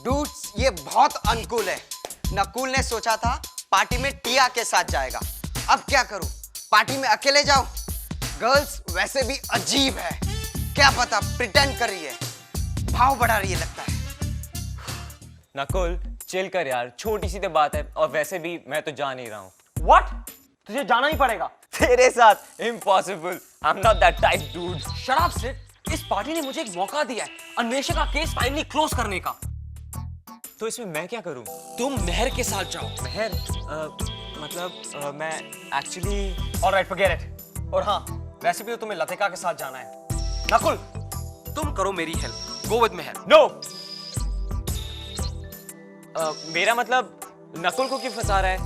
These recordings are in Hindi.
डूड्स, ये बहुत अनुकूल है। नकुल ने सोचा था पार्टी में टिया के साथ जाएगा, अब क्या करूं, पार्टी में अकेले जाऊं? गर्ल्स वैसे भी अजीब है, क्या पता प्रिटेंड कर रही है, भाव बढ़ा रही है लगता है। नकुल चिल कर यार, छोटी सी तो बात है, और वैसे भी मैं तो जा नहीं रहा हूँ। What? तुझे जाना ही पड़ेगा। तेरे साथ impossible, I am not that type dude. Shut up Sid, इस पार्टी ने मुझे एक मौका दिया है अन्वेषा का केस फाइनली क्लोज करने का। तो इसमें मैं क्या करूं? तुम मेहर के साथ जाओ। मेहर मतलब मैं एक्चुअली ऑलराइट फॉरगेट इट। और हाँ, वैसे भी तो तुम्हें लतिका के साथ जाना है। नकुल, तुम करो मेरी help, go with Mehar. No. मेरा मतलब नकुल को क्यों फंसा रहा है?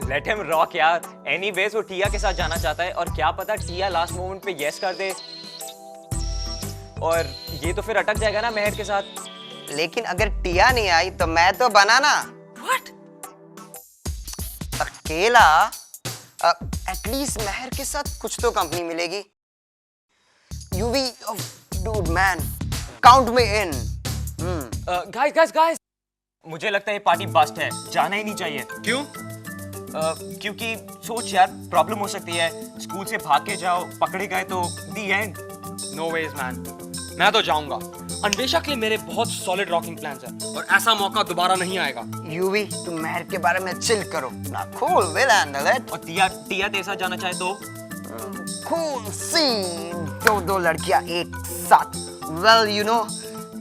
लेट हिम रॉक यार। एनीवेज वो टिया के साथ जाना चाहता है, और क्या पता टिया लास्ट मोमेंट पे यस कर दे, और ये तो फिर अटक जाएगा ना मेहर के साथ। लेकिन अगर टिया नहीं आई तो मैं तो बना ना। What? अकेला एटलीस्ट मेहर के साथ कुछ तो कंपनी मिलेगी। Yuvi dude man, count me in. Guys मुझे लगता है ये पार्टी बस्ट है, जाना ही नहीं चाहिए। क्यों? क्योंकि सोच यार, प्रॉब्लम हो सकती है, स्कूल से भाग के जाओ, पकड़े गए तो दी एंड। नो वेज मैन, मैं तो जाऊंगा। अन्वेषा के लिए मेरे बहुत सॉलिड रॉकिंग प्लान्स हैं, और ऐसा मौका दोबारा नहीं आएगा। यूवी, तुम मेहर के बारे में चिल करो ना, कूल विल हैंडल इट। और टिया तेरे साथ जाना चाहे तो? कूल सीन, दो लड़कियां एक साथ। वेल यू नो,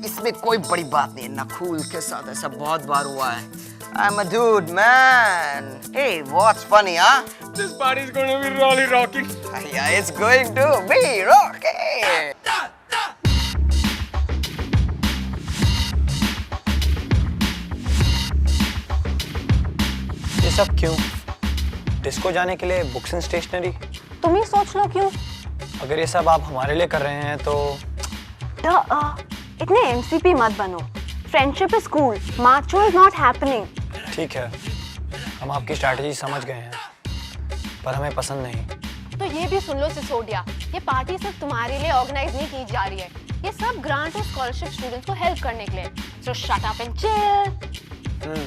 इसमें कोई बड़ी बात नहीं है, नकुल के साथ ऐसा बहुत बार हुआ है। I'm a dude, man. Hey, what's funny, huh? This party is going to be really rocking. Yeah, it's going to be rocking. ये सब क्यों? डिस्को जाने के लिए बुक्स एंड स्टेशनरी? तुम ही सोच लो क्यों? अगर ये सब आप हमारे लिए कर रहे हैं तो इतने एमसीपी मत बनो। Friendship is cool, macho is not happening. ठीक है, हम आपकी स्ट्रैटेजी समझ गए हैं, पर हमें पसंद नहीं। तो ये भी सुन लो सिसोडिया, ये पार्टी सिर्फ तुम्हारे लिए ऑर्गेनाइज नहीं की जा रही है, ये सब ग्रांट और स्कॉलरशिप स्टूडेंट्स को हेल्प करने के लिए। सो शट अप एंड चिल।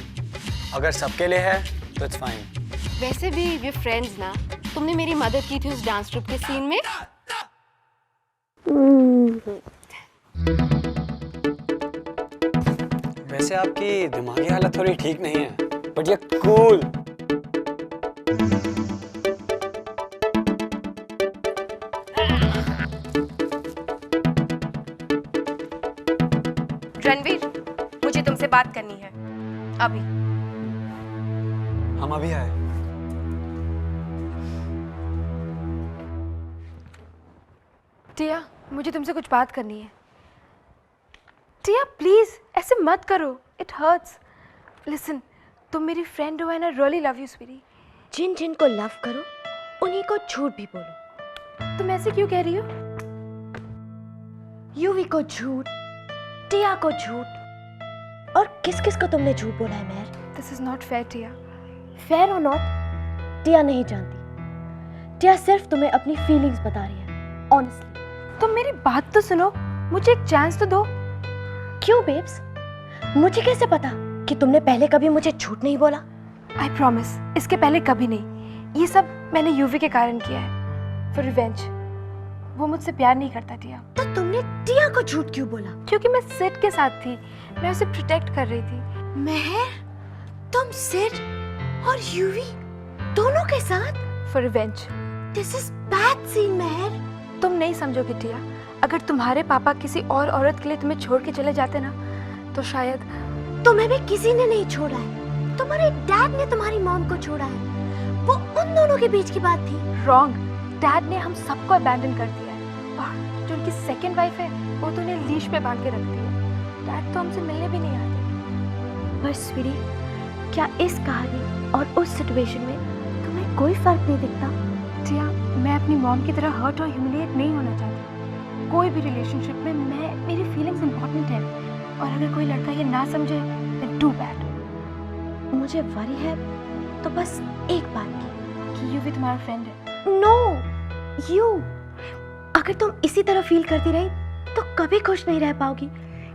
अगर सबके लिए है तो इट्स फाइन। वैसे भी वी फ्रेंड्स ना, तुमने मेरी मदद की थी उस डांस ट्रूप के सीन में। वैसे आपकी दिमागी हालत थोड़ी ठीक नहीं है, बट ये कूल। रणवीर, मुझे तुमसे बात करनी है अभी। हम अभी आए। टिया, मुझे तुमसे कुछ बात करनी है। टिया प्लीज ऐसे मत करो, इट हर्ट्स। लिसन, तुम मेरी फ्रेंड हो and I really love you sweetie. जिन जिन को लव करो उन्हीं को झूठ भी बोलो। तुम ऐसे क्यों कह रही हो? यूवी को झूठ, टिया को झूठ, और किस किस को तुमने झूठ बोला है Mehar? This is not fair Tia. Fair और नॉट टिया नहीं जानती। टिया सिर्फ तुम्हें अपनी फीलिंग्स बता रही है, ऑनेस्टली। तुम मेरी बात तो सुनो, मुझे एक चांस तो दो। क्यों बेब्स? मुझे कैसे पता कि तुमने पहले कभी मुझे झूठ नहीं बोला? आई प्रॉमिस, इसके पहले कभी नहीं। ये सब मैंने यूवी के कारण किया है, फॉर रिवेंज। वो मुझसे प्यार नहीं करता टिया। तो तुमने टिया को झूठ क्यों बोला? क्योंकि मैं सिड के साथ थी, मैं उसे प्रोटेक्ट कर रही थी। मेहर, तुम सिड और यूवी दोनों के साथ? For revenge. This is bad scene Mehar. तुम नहीं समझोगे टिया, अगर तुम्हारे पापा किसी और औरत के लिए तुम्हें छोड़ के चले जाते ना, तो शायद। तुम्हें भी किसी ने नहीं छोड़ा है, तुम्हारे डैड ने तुम्हारी मॉम को छोड़ा है। वो उन दोनों के बीच की बात थी। रॉन्ग, डैड ने हम सबको अबैंडन कर दिया है, और जो उनकी सेकंड वाइफ है वो तो उन्हें लीश पे बांध के रखती है। डैड तो हमसे मिलने भी नहीं आते। पर स्वीटी, क्या इस कहानी और उस सिचुएशन में तुम्हें कोई फर्क नहीं दिखता? टिया, मैं अपनी मॉम की तरह हर्ट और ह्यूमिलिएट नहीं होना चाहती। कोई भी रिलेशनशिप में मेरी फीलिंग्स इंपॉर्टेंट है, और अगर कोई लड़का ये ना समझे then too bad। मुझे वरी है तो बस एक बात की, कि यू भी तुम्हारा फ्रेंड है। No, you. अगर तुम इसी तरह फील करती रही तो कभी खुश नहीं रह पाओगी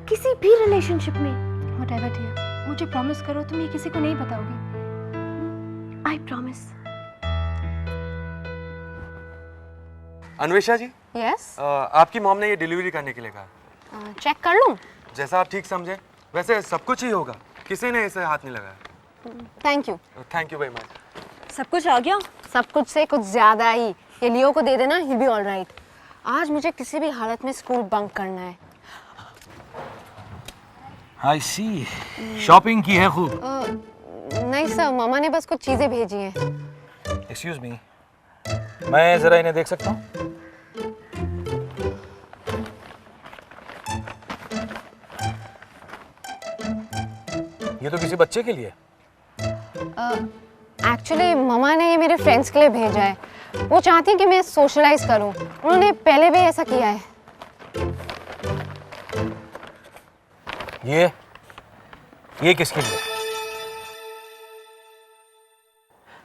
किसी भी रिलेशनशिप में। व्हाटएवर टिया, मुझे प्रॉमिस करो तुम ये किसी को नहीं बताओगी। I promise. Anvesha ji, yes, आपकी मॉम ने ये डिलीवरी करने के लिए कहा। चेक कर लूं? जैसा आप ठीक समझे। वैसे सब कुछ ही होगा, किसी ने इसे हाथ नहीं लगाया। Thank you. Thank you very much. सब कुछ आ गया? सब कुछ से कुछ ज्यादा ही। ये लियो को दे देना, ही बी ऑल राइट। आज मुझे किसी भी हालत में स्कूल बंक करना है। आई सी, शॉपिंग की है खूब। नहीं सर, मामा ने बस कुछ चीजें भेजी हैं। एक्सक्यूज मी, मैं जरा इन्हें देख सकता हूँ? ये तो किसी बच्चे के लिए। एक्चुअली मामा ने ये मेरे फ्रेंड्स के लिए भेजा है। वो चाहती हैं कि मैं सोशलाइज करूं। उन्होंने पहले भी ऐसा किया है। ये किसके लिए?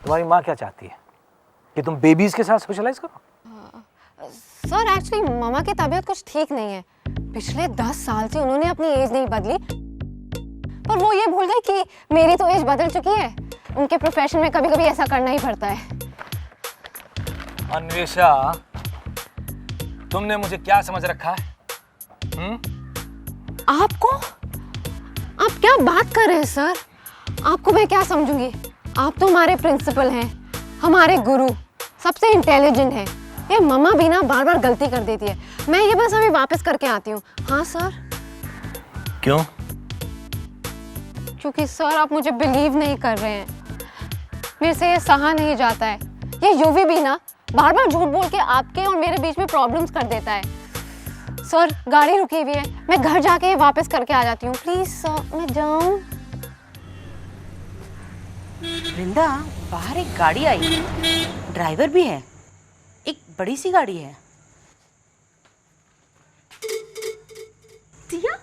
तुम्हारी माँ क्या चाहती है कि तुम बेबीज के साथ सोशलाइज करो? सर एक्चुअली मामा की तबीयत कुछ ठीक नहीं है। पिछले 10 साल से उन्होंने अपनी एज नहीं बदली, पर वो ये भूल गए कि मेरी तो एज बदल चुकी है। उनके प्रोफेशन में कभी कभी ऐसा करना ही पड़ता है। अन्वेषा, तुमने मुझे क्या समझ रखा है? आपको? आप क्या बात कर रहे हैं सर? आपको मैं क्या समझूंगी? आप तो हमारे प्रिंसिपल हैं, हमारे गुरु, सबसे इंटेलिजेंट हैं। ये मम्मा भी ना बार बार गलती कर देती है। मैं ये बस अभी वापस करके आती हूँ। हाँ सर। क्यों? क्योंकि सर आप मुझे बिलीव नहीं कर रहे हैं। मेरे से ये सहा नहीं जाता है। ये यूवी भी ना बार बार झूठ बोल के आपके और मेरे बीच में प्रॉब्लम्स कर देता है। सर गाड़ी रुकी हुई है, मैं घर जाके ये वापस करके आ जाती हूँ। प्लीज सर, मैं जाऊँ? वृंदा, बाहर एक गाड़ी आई है, ड्राइवर भी है, एक बड़ी सी गाड़ी है। टिया,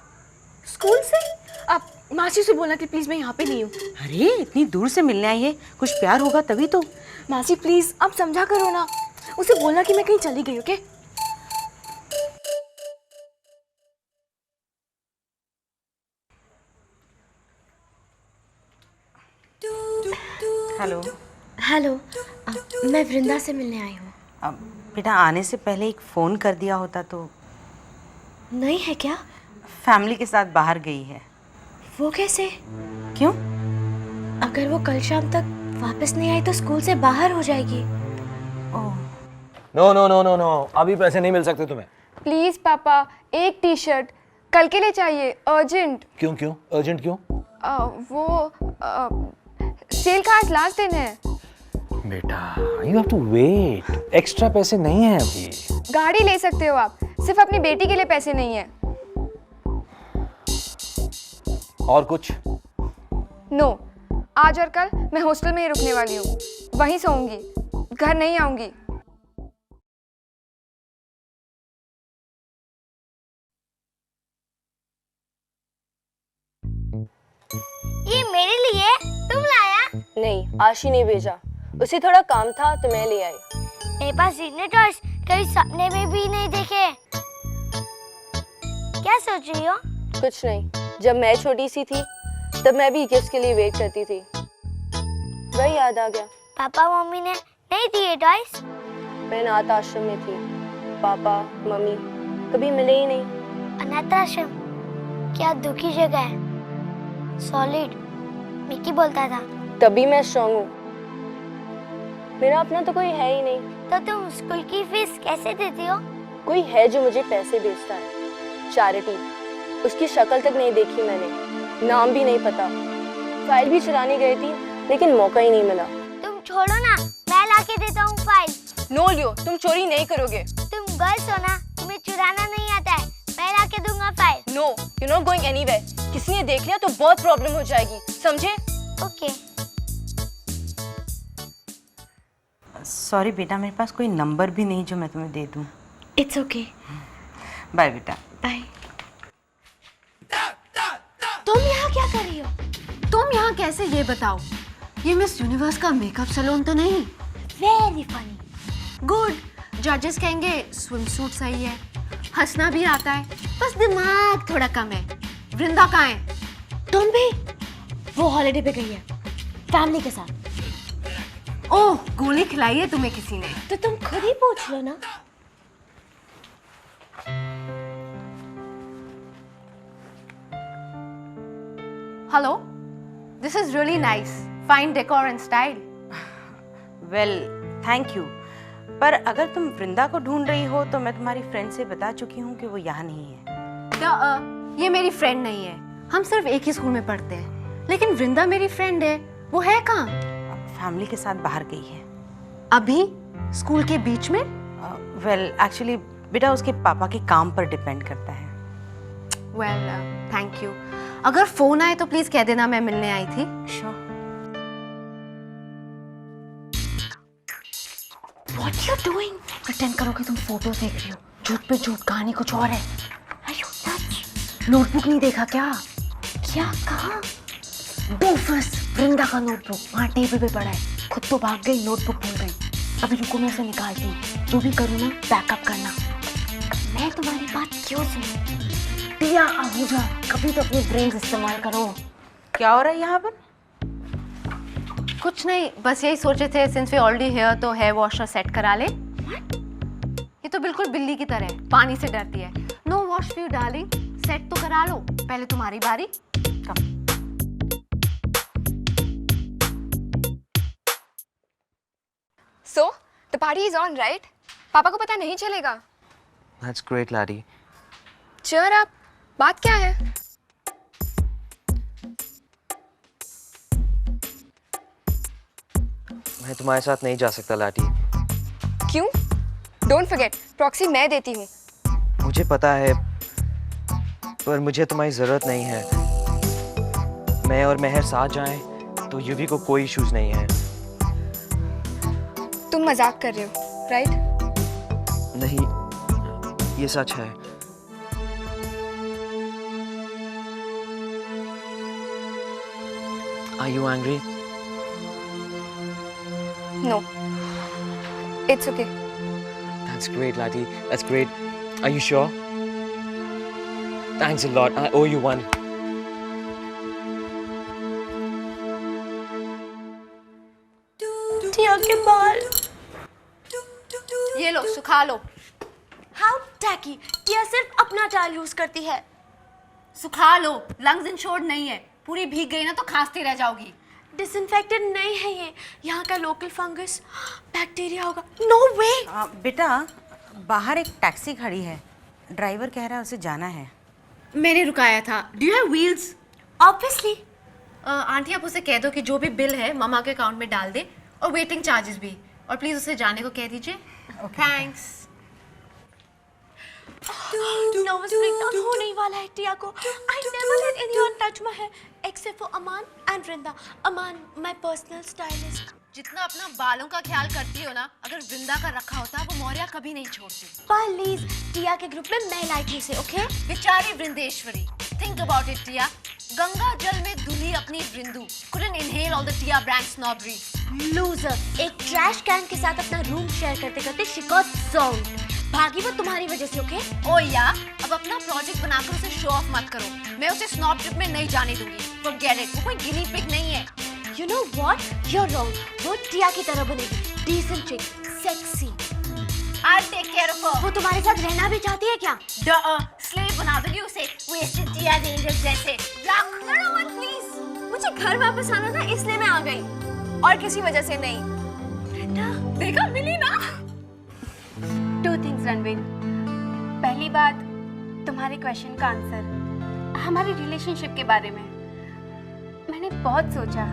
स्कूल से? आप मासी से बोलना कि प्लीज मैं यहाँ पे नहीं हूँ। अरे इतनी दूर से मिलने आई है, कुछ प्यार होगा तभी तो। मासी प्लीज आप समझा करो ना, उसे बोलना कि मैं कहीं चली गई। ओके? हेलो। हेलो, मैं वृंदा से मिलने आई हूँ। अब बेटा आने से पहले एक फ़ोन कर दिया होता तो। नहीं है क्या? फैमिली के साथ बाहर गई है। वो कैसे? क्यों? अगर वो कल शाम तक वापस नहीं आई तो स्कूल से बाहर हो जाएगी। Oh, no no no no no, अभी पैसे नहीं मिल सकते तुम्हें। प्लीज पापा, एक टी शर्ट कल के लिए चाहिए, अर्जेंट। क्यों क्यों अर्जेंट क्यों? वो सेल का आज लास्ट दिन है। बेटा, you have to wait, extra पैसे नहीं है अभी। गाड़ी ले सकते हो आप, सिर्फ अपनी बेटी के लिए पैसे नहीं है। और कुछ? नो, आज और कल मैं हॉस्टल में ही रुकने वाली हूँ, वहीं सोऊंगी, घर नहीं आऊंगी। ये मेरे लिए तुम लाया? नहीं, आशी ने भेजा, उसे थोड़ा काम था तो मैं ले आई। मेरे पास इतने टॉयज कभी सपने में भी नहीं देखे। क्या सोच रही हो? कुछ नहीं, जब मैं छोटी सी थी तब मैं भी गिफ्ट्स के लिए वेट करती थी, वही याद आ गया। पापा मम्मी ने नहीं दिए टॉयज? मैं अनाथ आश्रम में थी, पापा मम्मी कभी मिले ही नहीं। अनाथ आश्रम क्या दुखी जगह है। सॉलिड मिकी बोलता था। तभी मैं स्ट्रांग हूँ, मेरा अपना तो कोई है ही नहीं। तो तुम स्कूल की फीस कैसे देती हो? कोई है जो मुझे पैसे भेजता है, चैरिटी। उसकी शक्ल तक नहीं देखी मैंने, नाम भी नहीं पता। फाइल भी चुराने गई थी लेकिन मौका ही नहीं मिला। तुम छोड़ो ना, मैं लाके देता हूँ फाइल। नो लियो, तुम चोरी नहीं करोगे। तुम गर्ल्स हो ना, तुम्हें चुराना नहीं आता है। मैं लाके दूंगा file. No, you not going anywhere. किसी ने देख लिया तो बहुत प्रॉब्लम हो जाएगी, समझे? ओके। सॉरी बेटा, मेरे पास कोई नंबर भी नहीं जो मैं तुम्हें दे दूं। It's okay. बाय बेटा। बाय। तुम यहाँ क्या कर रही हो? तुम यहाँ कैसे, ये बताओ? ये मिस यूनिवर्स का मेकअप सैलून तो नहीं? Very funny. गुड। जजेस कहेंगे स्विम सूट सही है, हंसना भी आता है, बस दिमाग थोड़ा कम है। वृंदा कहाँ है? तुम भी? वो हॉलिडे पे गई है फैमिली के साथ। ओह, गोली खिलाई है तुम्हें किसी ने? तो तुम खुद ही पूछ लो ना। Hello, this is really nice, fine decor and style. Well thank you, पर अगर तुम वृंदा को ढूंढ रही हो तो मैं तुम्हारी फ्रेंड से बता चुकी हूँ कि वो यहाँ नहीं है। ये मेरी फ्रेंड नहीं है, हम सिर्फ एक ही स्कूल में पढ़ते हैं। लेकिन वृंदा मेरी फ्रेंड है, वो है कहाँ? फैमिली के साथ बाहर गई है। अभी? स्कूल के बीच में? वेल एक्चुअली बेटा उसके पापा के काम पर डिपेंड करता है। Well thank you. अगर फोन आए तो प्लीज कह देना मैं मिलने आई थी। Sure. What you doing? Pretend करो कि तुम फोटोज देख रही हो, झूठ पे झूठ, कहानी कुछ और है। Are you nuts? नोटबुक नहीं देखा क्या? क्या कहा? डोफस, वृंदा का नोटबुक वहाँ टेबल पे पड़ा है। खुद तो भाग गई, नोटबुक भूल गई। अभी रुको मैं उसे निकालती हूँ। जो भी करूँ ना बैकअप करना। मैं तुम्हारी बात क्यों सुनूं? टिया आहूजा, कभी तो अपने ब्रेन इस्तेमाल करो। क्या हो रहा है यहाँ पर? कुछ नहीं, बस यही सोचे थे सिंस वी ऑलरेडी हियर तो हेयर वॉशर सेट करा ले। ये तो बिल्कुल बिल्ली की तरह है, पानी से डरती है। Know wash for you darling, set तो करा लो, पहले तुम्हारी बारी। कम। So, the party is on, right? पापा को पता नहीं चलेगा। That's great, laddie. Cheer up. बात क्या है? मैं तुम्हारे साथ नहीं जा सकता लाडी। क्यों? Don't forget, प्रॉक्सी मैं देती हूँ। मुझे पता है, पर मुझे तुम्हारी जरूरत नहीं है। मैं और मेहर साथ जाएं तो युवी को कोई इश्यूज नहीं है। तुम मजाक कर रहे हो, राइट? नहीं, ये सच है। Are you angry? No. It's okay. That's great, laddie. That's great. Are you sure? Thanks a lot. I owe you one. टिया के बाल। ये लो, सुखा लो। How tacky! टिया सिर्फ अपना टाल यूज करती है। सुखा लो, लंग्स इंश्योर्ड नहीं है। पूरी भीग गई ना तो खांसती रह जाओगी। डिसइंफेक्टेड नहीं है ये, यहाँ का लोकल फंगस बैक्टीरिया होगा। नो वे। बेटा बाहर एक टैक्सी खड़ी है, ड्राइवर कह रहा है उसे जाना है। मैंने रुकाया था। Do you have wheels? Obviously. Aunty आप उसे कह दो कि जो भी बिल है मामा के अकाउंट में डाल दे, और वेटिंग चार्जेस भी, और प्लीज उसे जाने को कह दीजिए। थैंक्स। नर्वस ब्रेकडाउन होने ही वाला है टिया को। I never let anyone touch my hair except for Aman and Vrinda. Aman, my personal stylist. जितना अपना बालों का ख्याल करती हो ना, अगर वृंदा का रखा होता वो मौर्या कभी नहीं छोड़ती। प्लीज टिया के ग्रुप में मैं लाई थी उसे, ओके? बेचारी वृंदेश्वरी। थिंक अबाउट इट टिया, गंगा जल में धुली अपनी वृंदू couldn't inhale all the Tia brand snobbery. Loser, एक ट्रैश कैन के साथ अपना रूम शेयर करते करते she got zoned. भागी वो तुम्हारी वजह से, ओके? ओ या, अब अपना प्रोजेक्ट बनाकर उसे शो ऑफ मत करो। मैं उसे स्नॉब ट्रिप में नहीं जाने दूंगी। Forget it, वो कोई गिनी पिग नहीं है। You know what? You're wrong. वो टिया की तरह बनेगी, decent chick, sexy. I'll take care of her. वो तुम्हारे साथ रहना भी चाहती है क्या? स्लेव बना दोगी उसे, wasted Tia Rangers जैसे। No, please. मुझे घर वापस आना था इसलिए मैं आ गई, और किसी वजह से नहीं। देखा, मिली ना। Two things, Ranveer. पहली बात, तुम्हारे क्वेश्चन का आंसर हमारी रिलेशनशिप के बारे में। मैंने बहुत सोचा।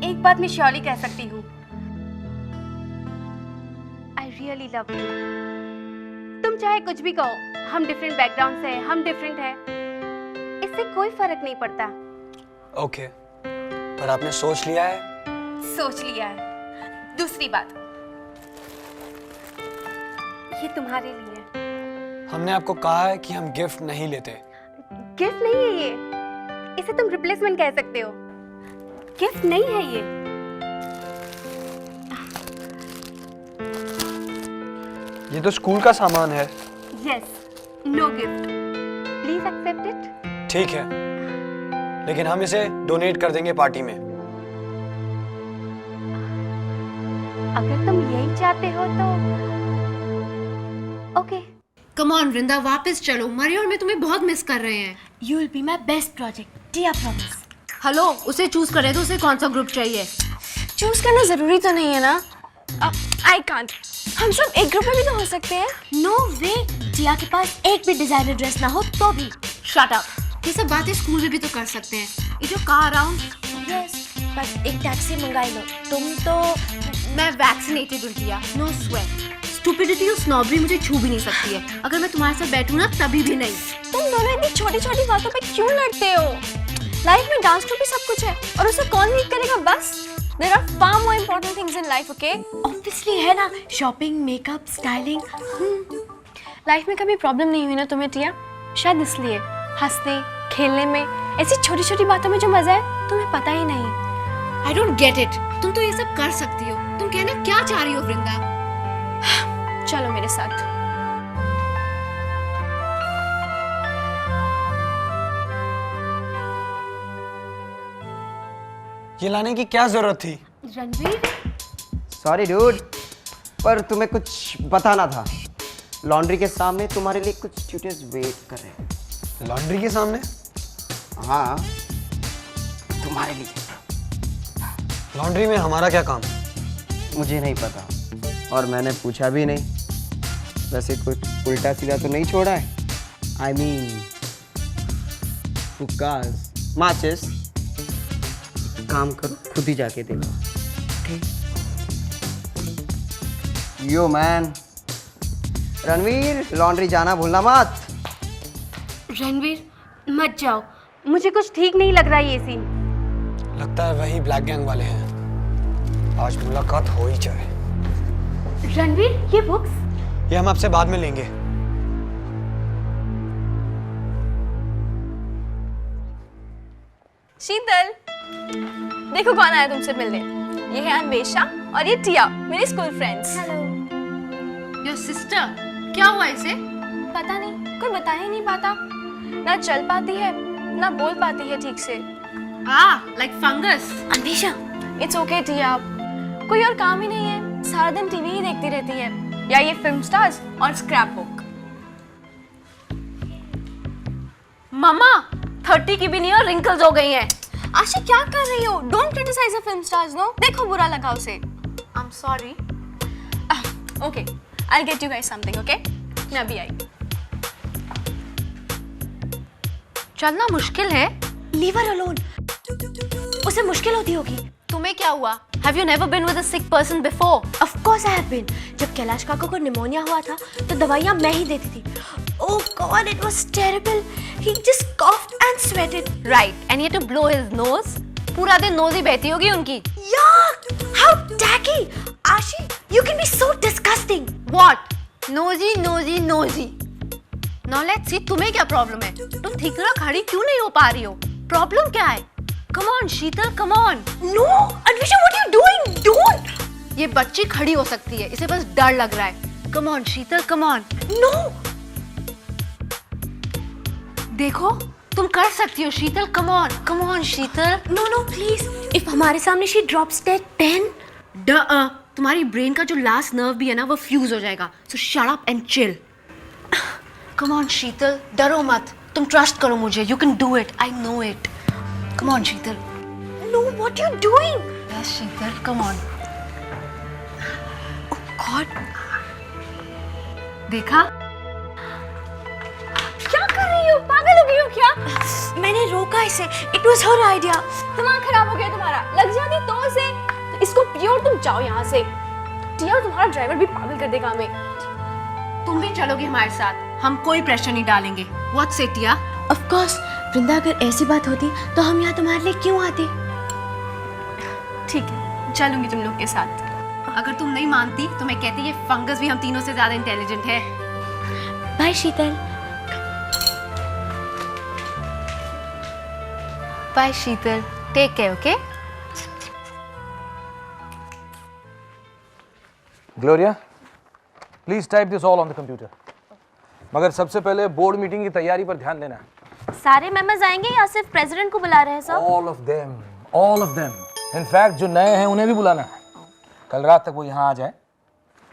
एक बात मैं श्योरली कह सकती हूँ, I really love you. तुम चाहे कुछ भी कहो, हम डिफरेंट बैकग्राउंड से हैं, हम डिफरेंट हैं, इससे कोई फर्क नहीं पड़ता। ओके, पर आपने सोच लिया है? सोच लिया है। दूसरी बात, ये तुम्हारे लिए। हमने आपको कहा है कि हम गिफ्ट नहीं लेते। गिफ्ट नहीं है ये, इसे तुम रिप्लेसमेंट कह सकते हो। गिफ्ट नहीं है ये। ये तो स्कूल का सामान है। Yes, no gift. Please accept it. ठीक है, लेकिन हम इसे डोनेट कर देंगे पार्टी में। अगर तुम यही चाहते हो तो ओके। कम ऑन वृंदा, वापस चलो। मरी और मैं तुम्हें बहुत मिस कर रहे हैं। You will be my best project. Tia promise. Hello, उसे चूज करे तो उसे कौन सा ग्रुप चाहिए? चूज करना जरूरी तो नहीं है ना? I can't. हम सब एक ग्रुप में भी तो हो सकते हैं। No way. टिया के पास एक भी डिजाइनर ड्रेस ना हो तो भी। Shut up. ये सब बातें स्कूल में भी तो कर सकते हैं। ये जो कार अराउंड। Yes. बस एक टैक्सी मंगाई लो। तुम तो मैं वैक्सीनेटेड हूँ टिया। No sweat. स्टूपिडिटी और स्नॉबरी मुझे छू भी नहीं सकती है। अगर मैं तुम्हारे साथ बैठूं ना तभी भी नहीं। तुम दोनों इतनी छोटी छोटी बातों पे क्यों लड़ते हो? लाइफ में डांस तो भी सब कुछ है और उसे कौन लीड करेगा? बस There are far more important things in life, okay? Obviously है ना, शॉपिंग, मेकअप, स्टाइलिंग। लाइफ में कभी प्रॉब्लम नहीं हुई ना तुम्हें टिया? शायद इसलिए हंसने खेलने में, ऐसी छोटी छोटी बातों में जो मजा है तुम्हें पता ही नहीं। I don't get it. तुम तो ये सब कर सकती हो। तुम कहना क्या चाह रही हो वृंदा? चलो मेरे साथ। ये लाने की क्या जरूरत थी? रणवीर, सॉरी डूड, पर तुम्हें कुछ बताना था। लॉन्ड्री के सामने तुम्हारे लिए कुछ स्टूडेंट्स वेट कर रहे हैं। लॉन्ड्री के सामने? हाँ, तुम्हारे लिए। लॉन्ड्री में हमारा क्या काम? मुझे नहीं पता और मैंने पूछा भी नहीं। वैसे कुछ उल्टा सीधा तो नहीं छोड़ा है? I mean, हुक्कास, माचिस। काम करो, खुद ही जाके देखो। यो मैन, रणवीर, लॉन्ड्री जाना भूलना मत। रणवीर मत जाओ, मुझे कुछ ठीक नहीं लग रहा ये सीन। लगता है वही ब्लैक गैंग वाले हैं। आज मुलाकात हो ही जाए। रणवीर, ये बुक्स? ये हम आपसे बाद में लेंगे। शीतल, देखो कौन आया तुमसे मिलने। ये है अन्वेषा और ये टिया, मेरी स्कूल फ्रेंड्स। Your sister. क्या हुआ इसे? पता नहीं, कोई बता ही नहीं पाता। ना चल पाती है, ना बोल पाती है ठीक से। Like fungus. Anvesha, it's okay Tia, कोई और काम ही नहीं है, सारा दिन टीवी ही देखती रहती है, या ये फिल्म स्टार्स और स्क्रैप बुक। मम्मा, 30 की भी नहीं और रिंकल्स हो गई हैं। आशी क्या कर रही हो? Don't criticise a film stars, no. देखो बुरा लगा उसे। I am sorry. Okay, I will get you guys something, okay? मैं अभी आई। चलना मुश्किल है। Leave her alone. उसे मुश्किल होती होगी। तुम्हें क्या हुआ? Have you never been with a sick person before? Of course I have been. जब कैलाश काका को निमोनिया हुआ था तो दवाइयाँ मैं ही देती थी। Oh God, it was terrible. He just coughed and sweated. Right, and he had to blow his nose. पूरा दिन नोज ही बहती होगी उनकी। Yuck! How tacky! Ashi, you can be so disgusting. What? Nosy, nosy, nosy. Now let's see, तुम्हें क्या प्रॉब्लम है? तुम ठीक तरह खड़ी क्यों नहीं हो पा रही हो? प्रॉब्लम क्या है? Come on, Sheetal, come on. No, Anvisha, what are you doing? Don't. ये बच्ची खड़ी हो सकती है, इसे बस डर लग रहा है। Come on, Sheetal, come on. No. देखो, तुम कर सकती हो शीतल, come on, come on, Sheetal. No, no, please. If हमारे सामने she drops dead, then. तुम्हारी ब्रेन का जो लास्ट नर्व भी है ना, वो फ्यूज हो जाएगा। So shut up and chill. Come on, शीतल, डरो मत। तुम ट्रस्ट करो मुझे, you can do it, I know it. Come on, Sheetal. No, what are you doing? Yes, Sheetal, come on. Oh God. देखा? क्या कर रही हो? पागल हो गई हो क्या? मैंने रोका इसे। It was her idea. दिमाग खराब हो गया तुम्हारा। लग जाती तो उसे। इसको पियो और तुम जाओ यहाँ से। टिया, तुम्हारा ड्राइवर भी पागल कर देगा हमें। तुम भी चलोगे हमारे साथ, हम कोई प्रेशर नहीं डालेंगे। What's it, Tiya? Of course. वृंदा, अगर ऐसी बात होती तो हम यहाँ तुम्हारे लिए क्यों आते? ठीक है, चलूंगी तुम लोग के साथ। अगर तुम नहीं मानती तो मैं कहती ये फंगस भी हम तीनों से ज्यादा इंटेलिजेंट है। Bye Sheetal. Bye Sheetal, take care, okay? Gloria, please type this all on the computer. मगर सबसे पहले बोर्ड मीटिंग की तैयारी पर ध्यान देना। सारे मेंबर्स आएंगे या सिर्फ प्रेसिडेंट को बुला रहे हैं sir? All of them, all of them. In fact जो नए हैं उन्हें भी बुलाना है। कल रात तक वो यहाँ आ जाए,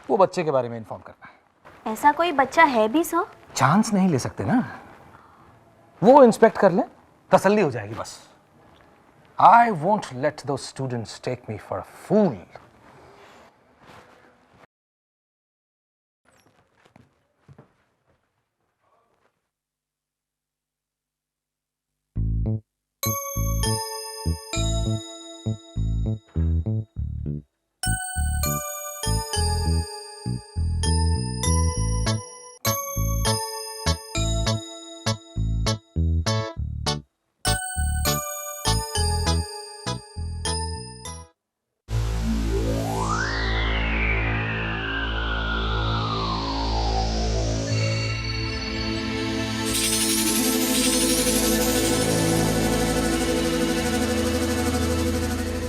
वो बच्चे के बारे में इन्फॉर्म करना है। ऐसा कोई बच्चा है भी सर? चांस नहीं ले सकते ना, वो इंस्पेक्ट कर ले, तसल्ली हो जाएगी बस। I won't let those students take me for a fool.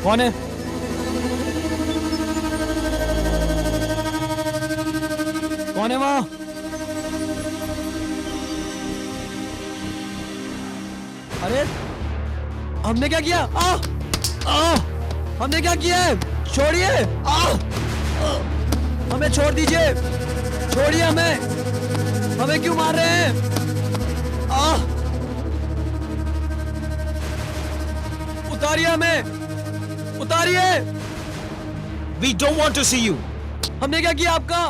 कौन है? कौन है वहां? अरे हमने क्या किया? हमने क्या किया है? छोड़िए! हमें छोड़ दीजिए! छोड़िए हमें! हमें क्यों मार रहे हैं? उतारिए हमें! उतारिए! We don't want to see you. हमने क्या किया आपका?